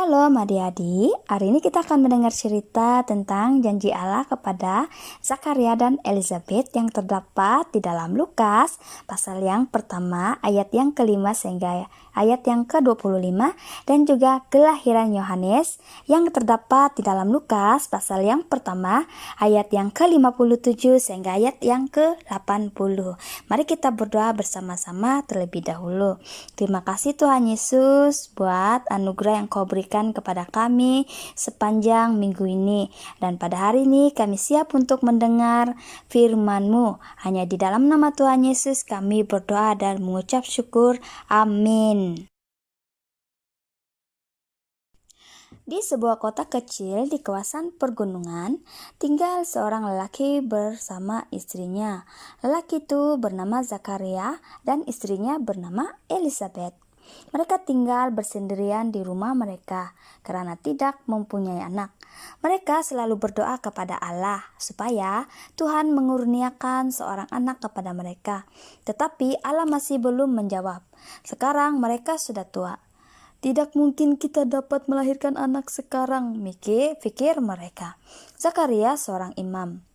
Shalom adik-adik, hari ini kita akan mendengar cerita tentang janji Allah kepada Zakaria dan Elizabeth yang terdapat di dalam Lukas pasal yang pertama ayat yang kelima sehingga ayat yang ke-25 dan juga kelahiran Yohanes yang terdapat di dalam Lukas pasal yang pertama ayat yang ke-57 sehingga ayat yang ke-80. Mari kita berdoa bersama-sama terlebih dahulu. Terima kasih Tuhan Yesus buat anugerah yang Kau berikan kepada kami sepanjang minggu ini. Dan pada hari ini kami siap untuk mendengar firman-Mu. Hanya di dalam nama Tuhan Yesus kami berdoa dan mengucap syukur. Amin. Di sebuah kota kecil di kawasan pergunungan, tinggal seorang lelaki bersama istrinya. Lelaki itu bernama Zakaria dan istrinya bernama Elizabeth. Mereka tinggal bersendirian di rumah mereka karena tidak mempunyai anak. Mereka selalu berdoa kepada Allah supaya Tuhan mengurniakan seorang anak kepada mereka. Tetapi Allah masih belum menjawab. Sekarang mereka sudah tua. Tidak mungkin kita dapat melahirkan anak sekarang, pikir mereka. Zakaria seorang imam.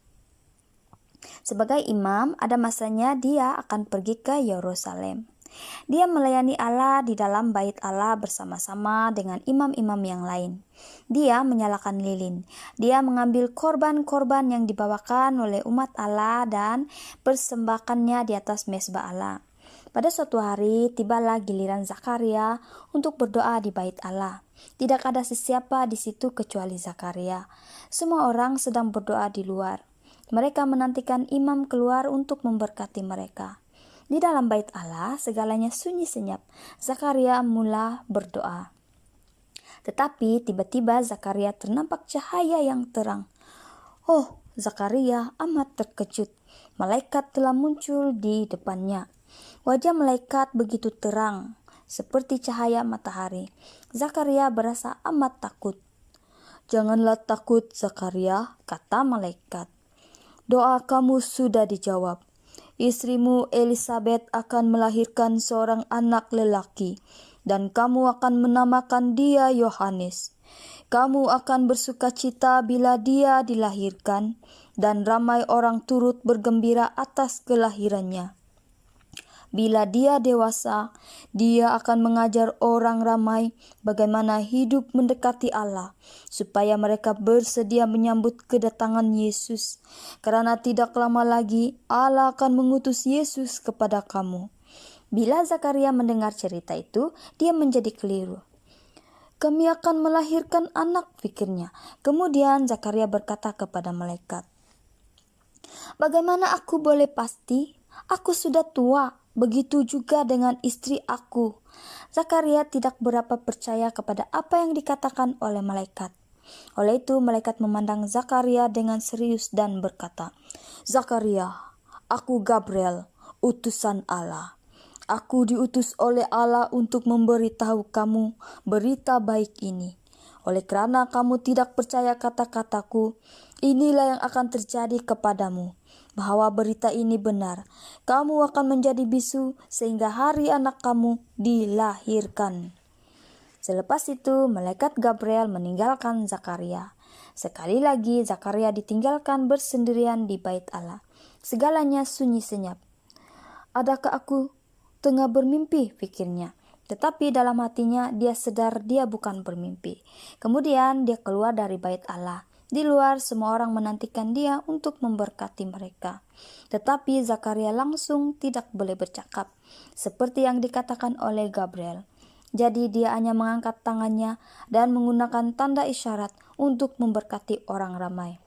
Sebagai imam, ada masanya dia akan pergi ke Yerusalem. Dia melayani Allah di dalam bait Allah bersama-sama dengan imam-imam yang lain. Dia menyalakan lilin. Dia mengambil korban-korban yang dibawakan oleh umat Allah dan persembahkannya di atas mezbah Allah. Pada suatu hari, tibalah giliran Zakaria untuk berdoa di bait Allah. Tidak ada sesiapa di situ kecuali Zakaria. Semua orang sedang berdoa di luar. Mereka menantikan imam keluar untuk memberkati mereka. Di dalam bait Allah, segalanya sunyi senyap. Zakaria mula berdoa. Tetapi tiba-tiba Zakaria ternampak cahaya yang terang. Oh, Zakaria amat terkejut. Malaikat telah muncul di depannya. Wajah malaikat begitu terang, seperti cahaya matahari. Zakaria berasa amat takut. "Janganlah takut, Zakaria," kata malaikat. "Doa kamu sudah dijawab. Istrimu Elizabeth akan melahirkan seorang anak lelaki, dan kamu akan menamakan dia Yohanes. Kamu akan bersukacita bila dia dilahirkan, dan ramai orang turut bergembira atas kelahirannya. Bila dia dewasa, dia akan mengajar orang ramai bagaimana hidup mendekati Allah, supaya mereka bersedia menyambut kedatangan Yesus. Karena tidak lama lagi Allah akan mengutus Yesus kepada kamu." Bila Zakaria mendengar cerita itu, dia menjadi keliru. "Kami akan melahirkan anak," pikirnya. Kemudian Zakaria berkata kepada malaikat, "Bagaimana aku boleh pasti? Aku sudah tua. Begitu juga dengan istri aku." Zakaria tidak berapa percaya kepada apa yang dikatakan oleh malaikat. Oleh itu malaikat memandang Zakaria dengan serius dan berkata, "Zakaria, aku Gabriel, utusan Allah. Aku diutus oleh Allah untuk memberitahu kamu berita baik ini. Oleh karena kamu tidak percaya kata-kataku, inilah yang akan terjadi kepadamu, bahwa berita ini benar. Kamu akan menjadi bisu sehingga hari anak kamu dilahirkan." Selepas itu, malaikat Gabriel meninggalkan Zakaria. Sekali lagi Zakaria ditinggalkan bersendirian di bait Allah. Segalanya sunyi senyap. "Adakah aku tengah bermimpi?" pikirnya. Tetapi dalam hatinya dia sadar dia bukan bermimpi. Kemudian dia keluar dari bait Allah. Di luar semua orang menantikan dia untuk memberkati mereka. Tetapi Zakaria langsung tidak boleh bercakap, seperti yang dikatakan oleh Gabriel. Jadi dia hanya mengangkat tangannya dan menggunakan tanda isyarat untuk memberkati orang ramai.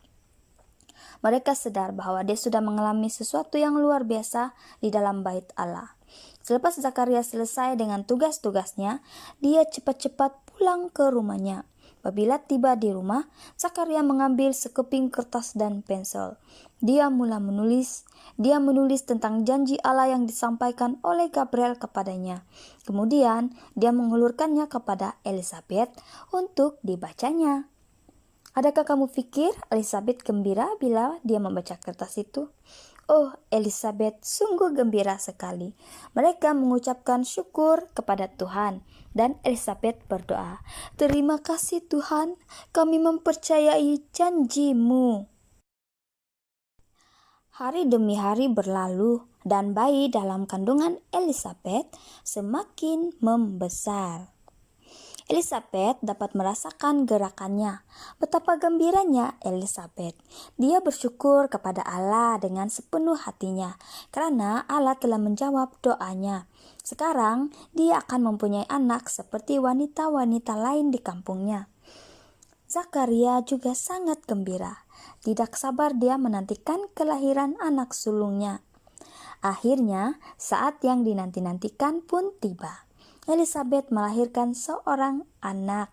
Mereka sadar bahwa dia sudah mengalami sesuatu yang luar biasa di dalam bait Allah. Selepas Zakaria selesai dengan tugas-tugasnya, dia cepat-cepat pulang ke rumahnya. Apabila tiba di rumah, Zakaria mengambil sekeping kertas dan pensel. Dia mula menulis. Dia menulis tentang janji Allah yang disampaikan oleh Gabriel kepadanya. Kemudian, dia mengulurkannya kepada Elizabeth untuk dibacanya. Adakah kamu pikir Elizabeth gembira bila dia membaca kertas itu? Oh, Elizabeth sungguh gembira sekali. Mereka mengucapkan syukur kepada Tuhan dan Elizabeth berdoa, "Terima kasih Tuhan, kami mempercayai janji-Mu." Hari demi hari berlalu dan bayi dalam kandungan Elizabeth semakin membesar. Elizabeth dapat merasakan gerakannya. Betapa gembiranya Elizabeth. Dia bersyukur kepada Allah dengan sepenuh hatinya karena Allah telah menjawab doanya. Sekarang dia akan mempunyai anak seperti wanita-wanita lain di kampungnya. Zakaria juga sangat gembira. Tidak sabar dia menantikan kelahiran anak sulungnya. Akhirnya, saat yang dinanti-nantikan pun tiba. Elizabeth melahirkan seorang anak.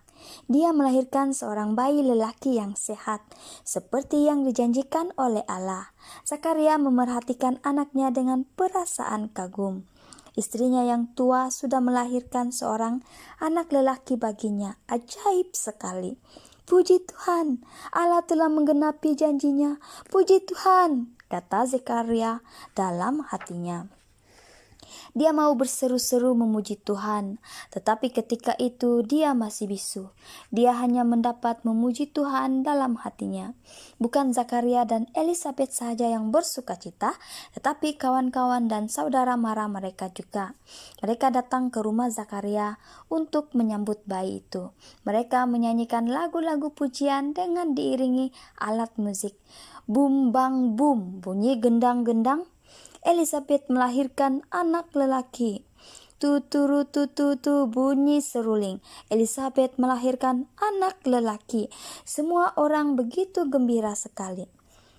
Dia melahirkan seorang bayi lelaki yang sehat, seperti yang dijanjikan oleh Allah. Zakaria memerhatikan anaknya dengan perasaan kagum. Istrinya yang tua sudah melahirkan seorang anak lelaki baginya. Ajaib sekali. Puji Tuhan, Allah telah menggenapi janjinya. Puji Tuhan, kata Zakaria dalam hatinya. Dia mau berseru-seru memuji Tuhan, tetapi ketika itu dia masih bisu. Dia hanya mendapat memuji Tuhan dalam hatinya. Bukan Zakaria dan Elizabeth saja yang bersuka cita, tetapi kawan-kawan dan saudara mara mereka juga. Mereka datang ke rumah Zakaria untuk menyambut bayi itu. Mereka menyanyikan lagu-lagu pujian dengan diiringi alat musik. Bum bang bum, bunyi gendang-gendang. Elizabeth melahirkan anak lelaki. Tuturu tutu bunyi seruling. Elizabeth melahirkan anak lelaki. Semua orang begitu gembira sekali.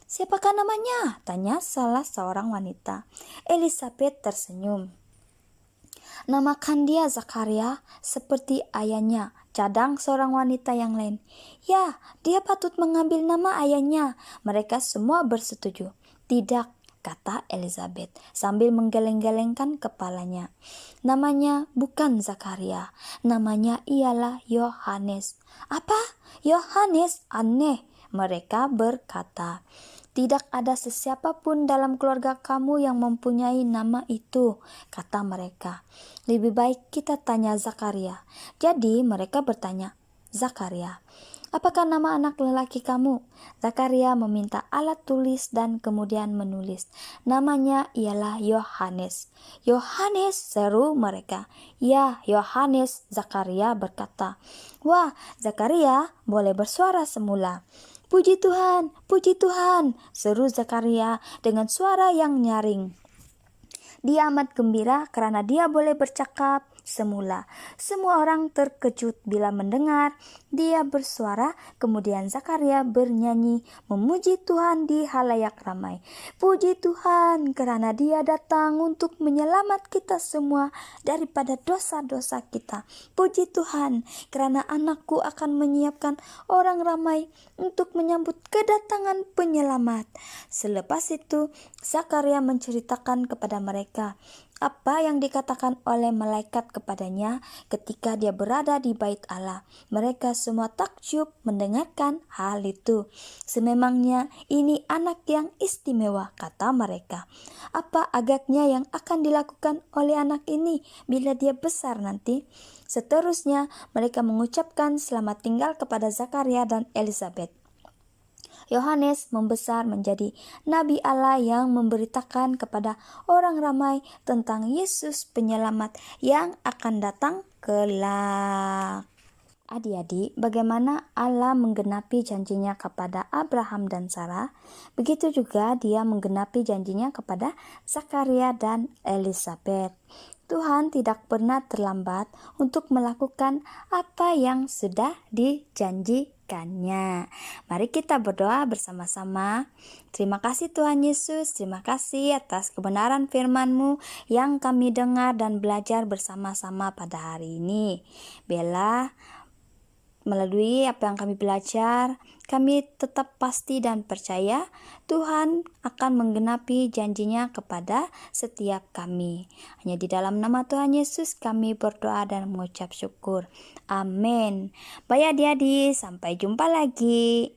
"Siapakah namanya?" tanya salah seorang wanita. Elizabeth tersenyum. "Namakan dia Zakaria, seperti ayahnya," cadang seorang wanita yang lain. "Ya, dia patut mengambil nama ayahnya." Mereka semua bersetuju. "Tidak," kata Elizabeth sambil menggeleng-gelengkan kepalanya. "Namanya bukan Zakaria, namanya ialah Yohanes." "Apa? Yohanes? Aneh," mereka berkata. "Tidak ada sesiapa pun dalam keluarga kamu yang mempunyai nama itu," kata mereka. "Lebih baik kita tanya Zakaria." Jadi mereka bertanya, "Zakaria, apakah nama anak lelaki kamu?" Zakaria meminta alat tulis dan kemudian menulis. "Namanya ialah Yohanes." "Yohanes?" seru mereka. "Ya, Yohanes," Zakaria berkata. "Wah, Zakaria boleh bersuara semula." "Puji Tuhan," seru Zakaria dengan suara yang nyaring. Dia amat gembira karena dia boleh bercakap semula. Semua orang terkejut bila mendengar dia bersuara. Kemudian Zakaria bernyanyi memuji Tuhan di halayak ramai. "Puji Tuhan karena dia datang untuk menyelamat kita semua daripada dosa-dosa kita. Puji Tuhan karena anakku akan menyiapkan orang ramai untuk menyambut kedatangan penyelamat." Selepas itu Zakaria menceritakan kepada mereka apa yang dikatakan oleh malaikat kepadanya ketika dia berada di bait Allah. Mereka semua takjub mendengarkan hal itu. "Sememangnya ini anak yang istimewa," kata mereka. "Apa agaknya yang akan dilakukan oleh anak ini bila dia besar nanti?" Seterusnya mereka mengucapkan selamat tinggal kepada Zakaria dan Elizabeth. Yohanes membesar menjadi Nabi Allah yang memberitakan kepada orang ramai tentang Yesus penyelamat yang akan datang kelak. Adik-adik, bagaimana Allah menggenapi janjinya kepada Abraham dan Sarah, begitu juga dia menggenapi janjinya kepada Zakaria dan Elizabeth. Tuhan tidak pernah terlambat untuk melakukan apa yang sudah dijanjikannya. Mari kita berdoa bersama-sama. Terima kasih Tuhan Yesus, terima kasih atas kebenaran firman-Mu yang kami dengar dan belajar bersama-sama pada hari ini. Bella, melalui apa yang kami belajar, kami tetap pasti dan percaya Tuhan akan menggenapi janjinya kepada setiap kami. Hanya di dalam nama Tuhan Yesus kami berdoa dan mengucap syukur. Amin. Baik adik-adik, sampai jumpa lagi.